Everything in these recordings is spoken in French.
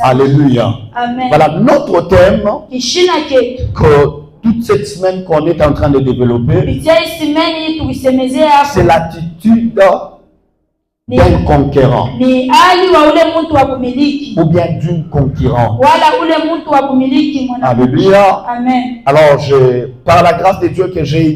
Alléluia. Amen. Voilà notre thème Kishina ketu. que toute cette semaine qu'on est en train de développer, Kupitia hii semeni tukisemezea hapo. c'est l'attitude d'un conquérant Ni hali wa ule mtu wa kumiliki. ou bien d'une concurrente. Wala ule mtu wa kumiliki mwana. Alléluia. Amen. Alors, par la grâce de Dieu que j'ai eu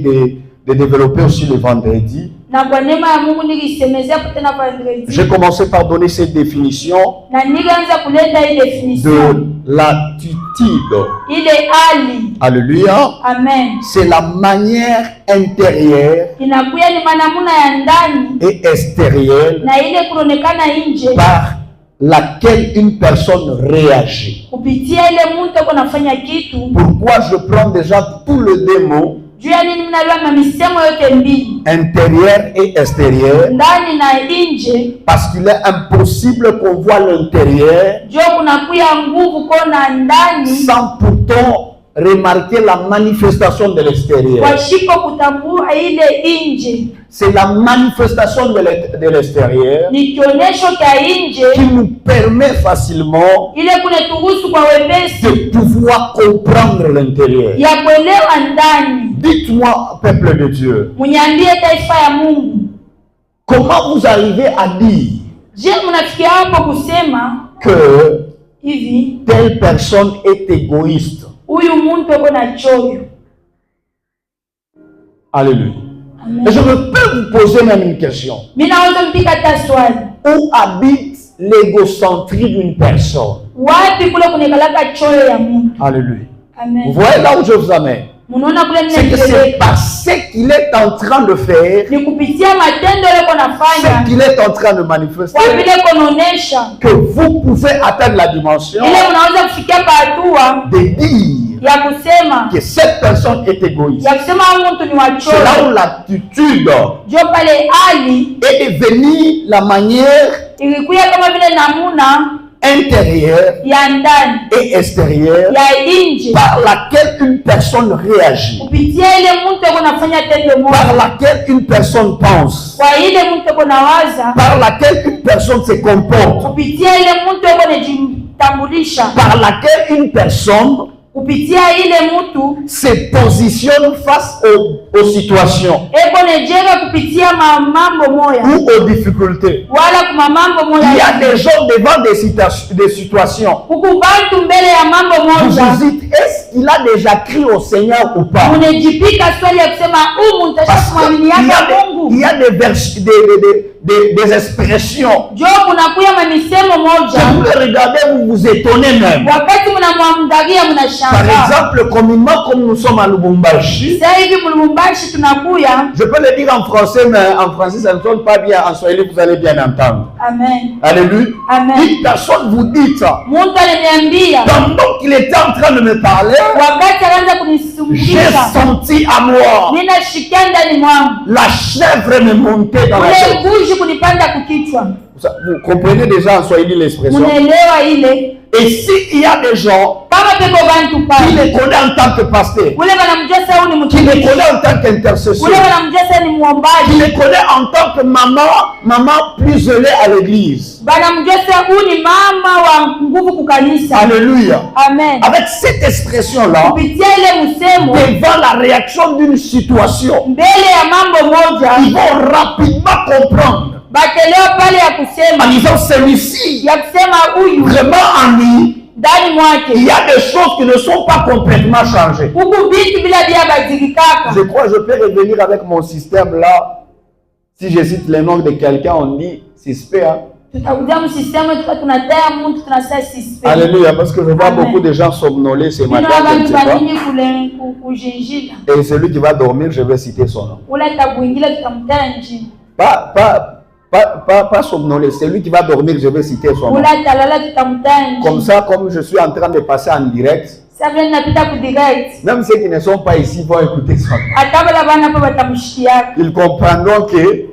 de développer aussi le vendredi, Na kwa neema ya Mungu nikisemezea tena vendredi. j'ai commencé par donner cette définition Na nikaanza kuleta hii definition. de l'attitude. Ile hali. Alléluia. Amen. C'est la manière intérieure Inakuya ni manamuna ya ndani et extérieure na ile kuonekana nje par laquelle une personne réagit. kupitia ile mtu ako nafanya kitu. Pourquoi je prends déjà tous les deux mots, Juu ya nini mnalwa na misemo yote mbili, intérieur et extérieur? ndani na nje? Parce qu'il est impossible qu'on voit l'intérieur Juu kunakuya nguvu kona ndani sans pourtant remarquer la manifestation de l'extérieur. kwa shiko kutambua ile nje. C'est la manifestation de l'extérieur Ni kionesho cha nje qui nous permet facilement ile kuneturuhusu kwa wepesi de pouvoir comprendre l'intérieur. ya kuelewa ndani. Dites-moi, peuple de Dieu, Munyambie taifa ya Mungu, comment vous arrivez à dire je mnafikia hapo kusema que hivi telle personne est égoïste? huyu mtu yuko na choyo? Alléluia. Amen. Et je peux vous poser même une question. Mimi naweza mpika hata swali. Où habite l'égocentrie d'une personne? Wapi kule kunekalaka choyo ya mtu? Alléluia. Amen. Vous voyez là où je vous amène? Munaona kule C'est que c'est mnaelekea. par ce qu'il est en train de faire, Ni kupitia matendo yale ce konafanya. qu'il est en train de manifester, Kwa vile konaonesha. que vous pouvez atteindre la dimension Ile unaweza kufikia hatua de dire ya kusema que cette personne est égoïste. ya kusema huyu mtu ni wa C'est là choyo. où l'attitude Jo pale hali est devenue la manière ilikuwa kama vile namuna intérieure ya ndani et extérieure ya nje par laquelle une personne réagit, kupitia ile mtu yuko nafanya tendo par moja, laquelle une personne pense, kwa ile mtu yuko nawaza, par laquelle une personne se comporte, kupitia ile mtu yuko anajitambulisha, par laquelle une personne kupitia ile mtu se positionne face aux situations eko nejenga kupitia mambo moya ou aux difficultés. wala kuma mambo moya. Il y a des gens devant des situations. Huku bantu mbele ya mambo Vous moja, vous dites, est-ce qu'il a déjà crié au Seigneur ou pas? unajipika swali ya kusema huyu mtasha Parce kumwamini qu'il y yake a Mungu. il y a des expressions. Jo kunakuya mamisemo Quand moja, vous les regardez, vous vous étonnez même. wakati mnamwangalia Par mnashangaa. exemple, communément, comme nous sommes à Lubumbashi, Sasa hivi Lubumbashi tunakuya. je peux le dire en français, mais en français, ça ne sonne pas bien. En swahili, vous allez bien entendre. Amen. Alléluia. Amen. Une personne vous dit, Mungu aliniambia pendant qu'il était en train de me parler, wakati anaanza j'ai kunisumbuka, senti à moi mimi nashikia ndani mwangu la chèvre me monter dans la ule tête. nguvu kunipanda kukichwa. Vous comprenez déjà en swahili l'expression? Munaelewa ile? Et s'il y a des gens Kama pepo bantu qui pale les connaissent en tant que pasteur, ule wanamjua sasa huyu ni qui les mtumishi, connaissent en tant qu'intercesseur, ule wanamjua sasa ni qui muombaji, les connaissent en tant que maman plus zélée à l'église. wanamjua sasa huyu ni mama wa nguvu kukanisa. Alléluia. Amen. Avec cette expression-là, Kupitia ile msemo devant la réaction d'une situation, mbele ya mambo moja, ils vont rapidement comprendre batelewa pale ya en kusema disant celui-ci, ya kusema huyu vraiment en lui, ndani mwake il y a des choses qui ne sont pas complètement changées. huku vitu bila bia bazilikaka. Je crois que je peux revenir avec mon système là. Si je cite le nom de quelqu'un, on dit suspect. Hein? Tutakuja msistemu tuka tunataya mtu tunasema sisi. Alléluia, parce que je vois Amen. beaucoup de gens somnolés ce matin. Nina Je ne bantu sais pas. baningi kule kujinjila. Et celui qui va dormir, je vais citer son nom. Ula takuingia tutamtaya njini. Pas somnolé, celui qui va dormir, je vais citer son nom. Ula talala tutamtaya njini. Comme ça, comme je suis en train de passer en direct, Sasa vile napita ku direct. même ceux qui ne sont pas ici vont écouter son nom. Atabala bana pa batamshikia. Ils comprendront que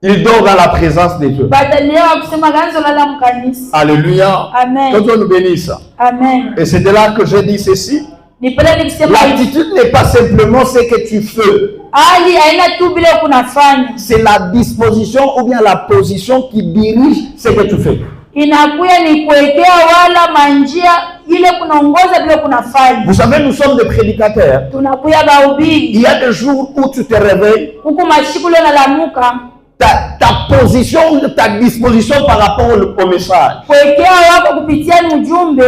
il dort dans la présence de Dieu. Batalewa kusema ganzo lala mkanisa. Alléluia. Amen. Que Dieu nous bénisse. Amen. Et c'est de là que je dis ceci. Ni pale nikisema L'attitude n'est pas simplement ce que tu fais. hali haina tu vile kunafanya, C'est la disposition ou bien la position qui dirige ce que tu fais. inakuya ni kuwekea wala manjia ile kunaongoza vile kunafanya. Vous savez, nous sommes des prédicateurs. Tunakuya bahubiri, Il y a des jours où tu te réveilles, huku mashiku leo nalamuka, ta position, ta disposition par rapport au message kuwekea wako kupitia ujumbe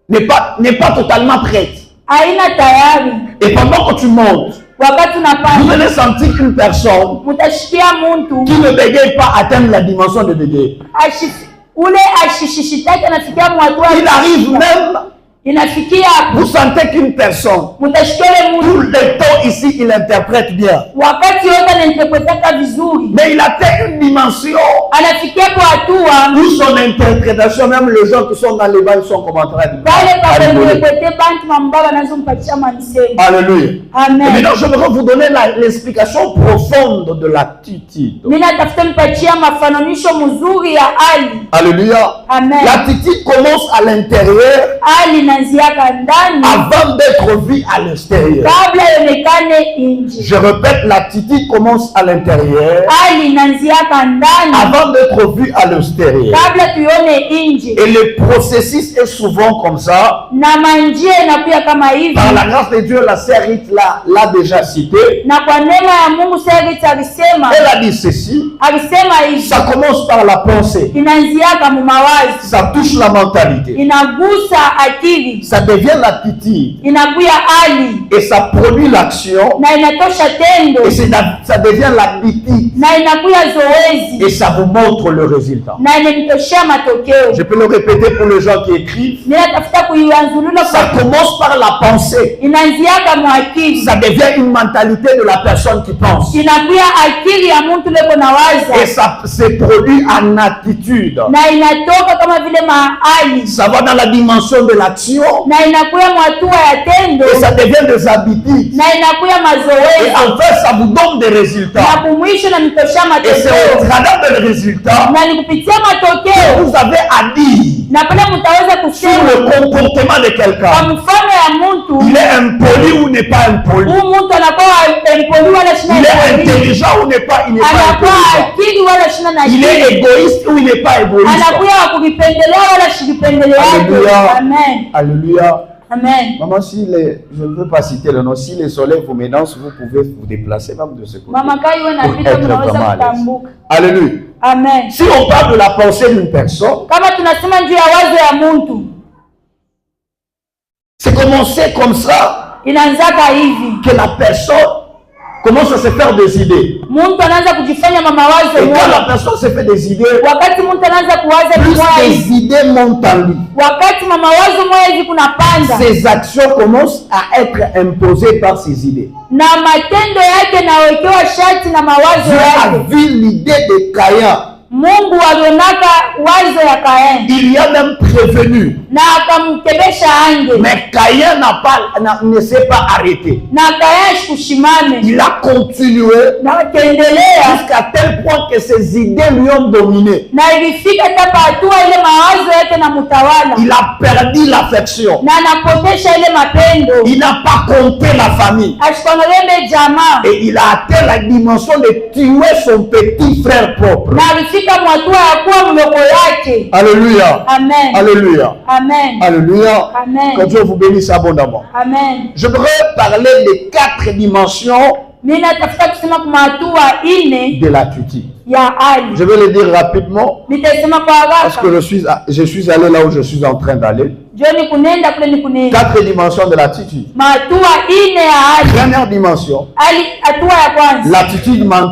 n'est pas totalement prête. haina tayari. Et pendant que tu montes, Wakati vous unapanda allez sentir une personne mutashikia muntu qui ne bégaye pas atteindre la dimension de bégayer. ule ashishishitaki anafikia mwatua, Il arrive même, inafikia vous sentez qu'une personne, mutashikia ule tout muntu le temps ici, il interprète bien. wakati yote anainterpretaka vizuri, Mais il atteint une dimension anafikia kwa hatua où son interprétation, même les gens qui sont dans les bancs sont comme en train de pale rigoler. pakuinterprete bantu mambaba nazompatia manisemo. Alléluia. Et Amen. maintenant, j'aimerais vous donner l'explication profonde de l'attitude. Mimi natafuta nipatia mafananisho mzuri ya hali. Alléluia. Amen. L'attitude commence à l'intérieur Hali inaanziaka ndani avant d'être vue à l'extérieur. kabla ionekane nje. Je répète, l'attitude commence à l'intérieur Hali inaanziaka ndani avant d'être vue à l'extérieur. kabla tuione nje, Et le processus est souvent comme ça. na manjia inakuya kama hivi. Par la grâce de Dieu, la sœur Rite l'a déjà cité. Na kwa neema ya Mungu Sergit alisema Elle a dit ceci. hivi, Ça commence par la pensée. inaanziaka mu mawazo, Ça touche la mentalité. inagusa akili, Ça devient l'attitude. inakuya hali Et ça produit l'action. na inatosha tendo Et ça devient l'habitude. na inakuya zoezi Et ça vous montre le résultat. na inamtoshea matokeo. Je peux le répéter pour les gens qui écrivent. Ninatafuta kuianzulula Ça kwa commence par la pensée. inaanziaka mu akili, Ça devient une mentalité de la personne qui pense. inakuya akili ya mtu leko na Et waza ça se produit en attitude. na inatoka kama vile mahali Ça va dans la dimension de l'action. na inakuya mwatua ya tendo Et ça devient des habitudes. na inakuya Et mazoezi enfin, ça vous donne des résultats. na kumwisho na nitoshea Et c'est au matokeo, travers des résultats na nikupitia que matokeo vous avez à dire na pale mtaweza sur kusema le comportement de kwa quelqu'un. mfano ya mtu, Il est impoli ou n'est pas impoli. huu mtu anakuwa empoli wala shina Il est empoli, intelligent ou n'est pas, il n'est pas anakuwa intelligent. akili wala shina na Il est akili, égoïste ou il n'est pas égoïste. anakuwa wa kuvipendelea wala shivipendelea. Alléluia. Amen. Alléluia. Amen. Maman, je ne veux pas citer le nom, si le soleil vous menace, vous pouvez vous déplacer même de ce côté. Mama kai wewe Pour napita être mnaweza vraiment à l'aise. kutambuka. Alléluia. Amen. Si on parle de la pensée d'une personne, Kama tunasema juu ya wazo ya mtu, c'est commencé comme ça inaanzaka hivi. que la personne commence à se faire des idées. Mtu anaanza kujifanya mawazo Et quand la moja. personne se fait des idées, Wakati mtu anaanza kuwaza plus moja, les idées montent en lui. wakati mawazo moja hivi kunapanda Ses actions commencent à être imposées par ses idées. na matendo yake nawekewa shati na mawazo Dieu a yake. vu l'idée de Caïn. Mungu alionaka wazo ya Kaini Il y a même prévenu. na akamkebesha ange, Mais Caïn ne s'est pas arrêté. na Kaini kushimame Il a continué na akaendelea, jusqu'à tel point que ses idées lui ont dominé. na ilifika hata hatua ile mawazo yake na mtawala, Il a perdu l'affection. na anapotesha ile mapendo, Il n'a pas compté la famille. ashikonolembe jamaa, Et il a atteint la dimension de tuer son petit frère propre. na alifika mwatua ya kuwa mdogo yake. Alléluia. Amen. Alléluia. Amen. Alléluia. Amen. Que Dieu vous bénisse abondamment. Amen. Je voudrais parler des 4 dimensions Mimi natafuta kusema kwa hatua ine de l'attitude. ya hali. Je vais le dire rapidement Nitasema kwa parce haraka. que je suis allé là où je suis en train d'aller. Joni kunenda kule ni kunenda. 4 dimensions de l'attitude. Hatua ine ya hali. Première dimension, Hali hatua ya kwanza. l'attitude mentale.